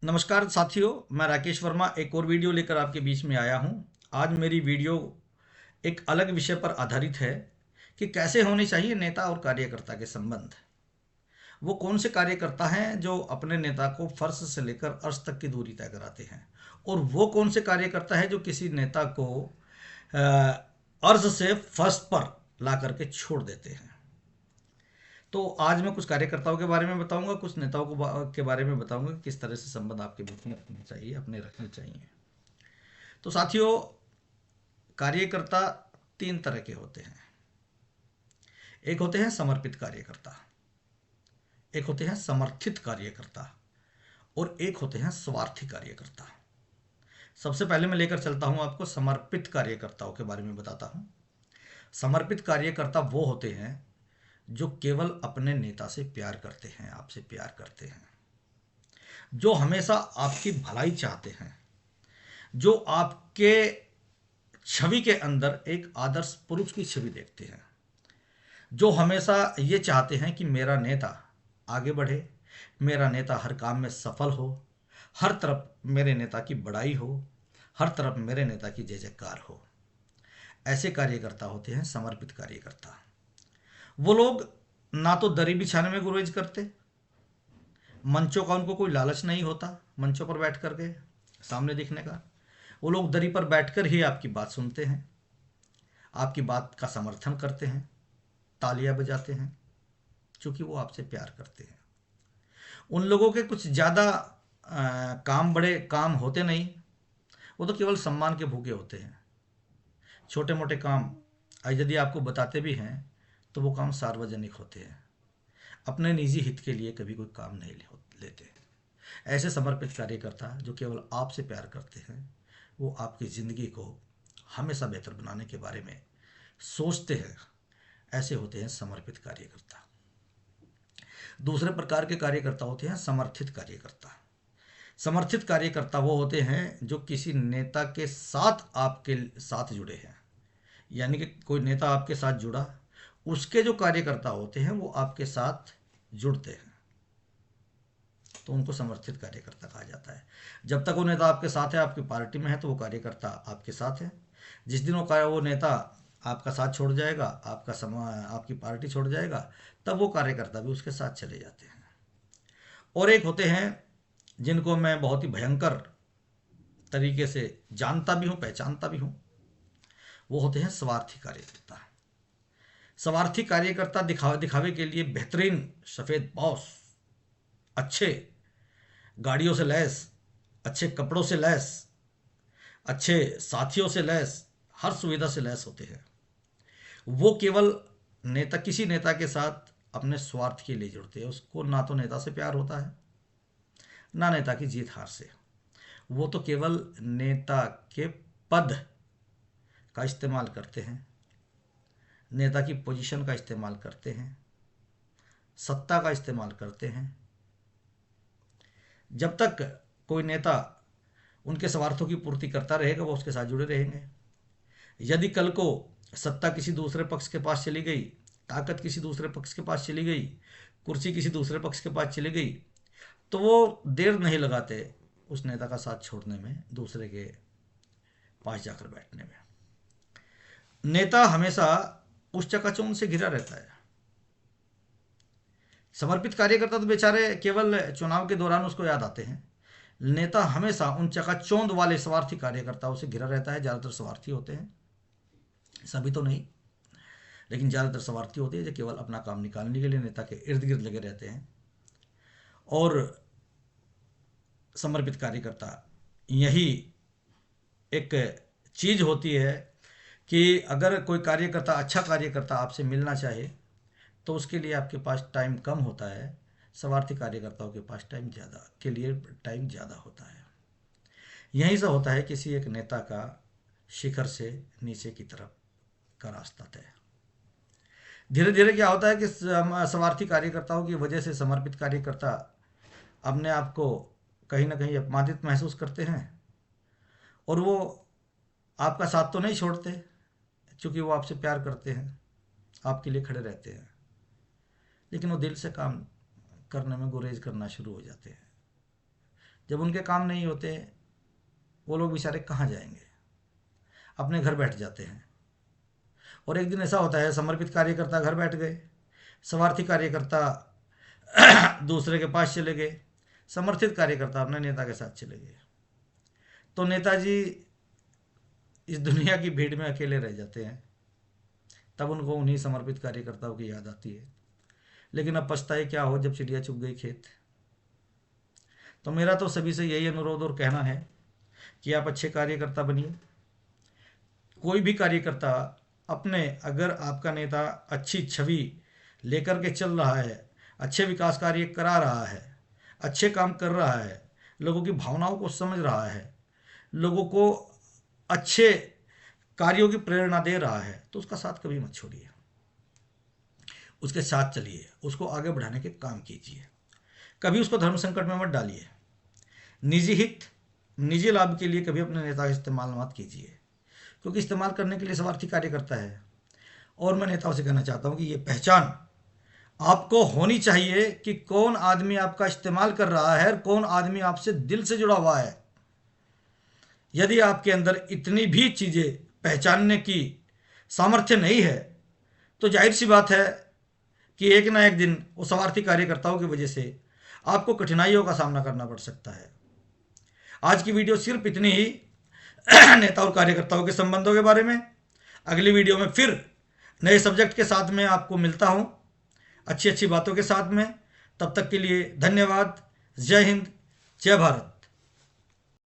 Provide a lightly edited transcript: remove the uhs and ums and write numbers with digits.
नमस्कार साथियों, मैं राकेश वर्मा एक और वीडियो लेकर आपके बीच में आया हूं। आज मेरी वीडियो एक अलग विषय पर आधारित है कि कैसे होने चाहिए नेता और कार्यकर्ता के संबंध। वो कौन से कार्यकर्ता हैं जो अपने नेता को फर्श से लेकर अर्श तक की दूरी तय कराते हैं, और वो कौन से कार्यकर्ता है जो किसी नेता को अ, अर्श से फर्श पर ला करके छोड़ देते हैं। तो आज मैं कुछ कार्यकर्ताओं के बारे में बताऊंगा, कुछ नेताओं के बारे में बताऊंगा कि किस तरह से संबंध आपके बीच में रखने चाहिए, अपने रखने चाहिए। तो साथियों, कार्यकर्ता तीन तरह के होते हैं। एक होते हैं समर्पित कार्यकर्ता, एक होते हैं समर्थित कार्यकर्ता, और एक होते हैं स्वार्थी कार्यकर्ता। सबसे पहले मैं लेकर चलता हूं आपको समर्पित कार्यकर्ताओं के बारे में बताता हूं। समर्पित कार्यकर्ता वो होते हैं जो केवल अपने नेता से प्यार करते हैं, आपसे प्यार करते हैं, जो हमेशा आपकी भलाई चाहते हैं, जो आपके छवि के अंदर एक आदर्श पुरुष की छवि देखते हैं, जो हमेशा ये चाहते हैं कि मेरा नेता आगे बढ़े, मेरा नेता हर काम में सफल हो, हर तरफ मेरे नेता की बड़ाई हो, हर तरफ मेरे नेता की जय जयकार हो। ऐसे कार्यकर्ता होते हैं समर्पित कार्यकर्ता। वो लोग ना तो दरी बिछाने में गुरेज करते, मंचों का उनको कोई लालच नहीं होता, मंचों पर बैठ करके सामने दिखने का। वो लोग दरी पर बैठकर ही आपकी बात सुनते हैं, आपकी बात का समर्थन करते हैं, तालियां बजाते हैं, क्योंकि वो आपसे प्यार करते हैं। उन लोगों के कुछ ज़्यादा काम, बड़े काम होते नहीं। वो तो केवल सम्मान के भूखे होते हैं। छोटे मोटे काम यदि आपको बताते भी हैं तो वो काम सार्वजनिक होते हैं, अपने निजी हित के लिए कभी कोई काम नहीं लेते। ऐसे समर्पित कार्यकर्ता जो केवल आपसे प्यार करते हैं, वो आपकी ज़िंदगी को हमेशा बेहतर बनाने के बारे में सोचते हैं। ऐसे होते हैं समर्पित कार्यकर्ता। दूसरे प्रकार के कार्यकर्ता होते हैं समर्थित कार्यकर्ता। समर्थित कार्यकर्ता वो होते हैं जो किसी नेता के साथ आपके साथ जुड़े हैं, यानी कि कोई नेता आपके साथ जुड़ा, उसके जो कार्यकर्ता होते हैं वो आपके साथ जुड़ते हैं, तो उनको समर्थित कार्यकर्ता कहा जाता है। जब तक वो नेता आपके साथ है, आपकी पार्टी में है, तो वो कार्यकर्ता आपके साथ है। जिस दिन वो नेता आपका साथ छोड़ जाएगा, आपकी पार्टी छोड़ जाएगा, तब वो कार्यकर्ता भी उसके साथ चले जाते हैं। और एक होते हैं जिनको मैं बहुत ही भयंकर तरीके से जानता भी हूँ, पहचानता भी हूँ। वो होते हैं स्वार्थी कार्यकर्ता। स्वार्थी कार्यकर्ता दिखावे दिखावे के लिए बेहतरीन सफ़ेद बॉस, अच्छे गाड़ियों से लैस, अच्छे कपड़ों से लैस, अच्छे साथियों से लैस, हर सुविधा से लैस होते हैं। वो केवल किसी नेता के साथ अपने स्वार्थ के लिए जुड़ते हैं। उसको ना तो नेता से प्यार होता है, ना नेता की जीत हार से। वो तो केवल नेता के पद का इस्तेमाल करते हैं, नेता की पोजीशन का इस्तेमाल करते हैं, सत्ता का इस्तेमाल करते हैं। जब तक कोई नेता उनके स्वार्थों की पूर्ति करता रहेगा, वो उसके साथ जुड़े रहेंगे। यदि कल को सत्ता किसी दूसरे पक्ष के पास चली गई, ताकत किसी दूसरे पक्ष के पास चली गई, कुर्सी किसी दूसरे पक्ष के पास चली गई, तो वो देर नहीं लगाते उस नेता का साथ छोड़ने में, दूसरे के पास जाकर बैठने में। नेता हमेशा उस चकाचौंध से घिरा रहता है। समर्पित कार्यकर्ता तो बेचारे केवल चुनाव के दौरान उसको याद आते हैं। नेता हमेशा उन चकाचौंध वाले स्वार्थी कार्यकर्ताओं से घिरा रहता है। ज़्यादातर स्वार्थी होते हैं, सभी तो नहीं, लेकिन ज़्यादातर स्वार्थी होते हैं जो केवल अपना काम निकालने के लिए नेता के इर्द गिर्द लगे रहते हैं। और समर्पित कार्यकर्ता, यही एक चीज़ होती है कि अगर कोई कार्यकर्ता, अच्छा कार्यकर्ता आपसे मिलना चाहे, तो उसके लिए आपके पास टाइम कम होता है। स्वार्थी कार्यकर्ताओं के पास टाइम ज़्यादा होता है। यहीं से होता है किसी एक नेता का शिखर से नीचे की तरफ का रास्ता तय। धीरे धीरे क्या होता है कि स्वार्थी कार्यकर्ताओं की वजह से समर्पित कार्यकर्ता अपने आप को कहीं ना कहीं अपमानित महसूस करते हैं, और वो आपका साथ तो नहीं छोड़ते, क्योंकि वो आपसे प्यार करते हैं, आपके लिए खड़े रहते हैं, लेकिन वो दिल से काम करने में गुरेज करना शुरू हो जाते हैं। जब उनके काम नहीं होते वो लोग बेचारे कहाँ जाएंगे, अपने घर बैठ जाते हैं। और एक दिन ऐसा होता है, समर्पित कार्यकर्ता घर बैठ गए, स्वार्थी कार्यकर्ता दूसरे के पास चले गए, समर्थित कार्यकर्ता अपने नेता के साथ चले गए। तो नेताजी इस दुनिया की भीड़ में अकेले रह जाते हैं। तब उनको उन्हीं समर्पित कार्यकर्ताओं की याद आती है। लेकिन अब पछताए क्या हो जब चिड़िया चुग गई खेत। तो मेरा तो सभी से यही अनुरोध और कहना है कि आप अच्छे कार्यकर्ता बनिए। कोई भी कार्यकर्ता अपने, अगर आपका नेता अच्छी छवि लेकर के चल रहा है, अच्छे विकास कार्य करा रहा है, अच्छे काम कर रहा है, लोगों की भावनाओं को समझ रहा है, लोगों को अच्छे कार्यों की प्रेरणा दे रहा है, तो उसका साथ कभी मत छोड़िए, उसके साथ चलिए, उसको आगे बढ़ाने के काम कीजिए। कभी उसको धर्म संकट में मत डालिए। निजी हित, निजी लाभ के लिए कभी अपने नेता का इस्तेमाल मत कीजिए, क्योंकि इस्तेमाल करने के लिए स्वार्थी कार्यकर्ता है। और मैं नेताओं से कहना चाहता हूँ कि ये पहचान आपको होनी चाहिए कि कौन आदमी आपका इस्तेमाल कर रहा है और कौन आदमी आपसे दिल से जुड़ा हुआ है। यदि आपके अंदर इतनी भी चीज़ें पहचानने की सामर्थ्य नहीं है, तो जाहिर सी बात है कि एक ना एक दिन वो स्वार्थी कार्यकर्ताओं की वजह से आपको कठिनाइयों का सामना करना पड़ सकता है। आज की वीडियो सिर्फ इतनी ही नेता और कार्यकर्ताओं के संबंधों के बारे में। अगली वीडियो में फिर नए सब्जेक्ट के साथ में आपको मिलता हूँ, अच्छी अच्छी बातों के साथ में। तब तक के लिए धन्यवाद। जय हिंद, जय भारत।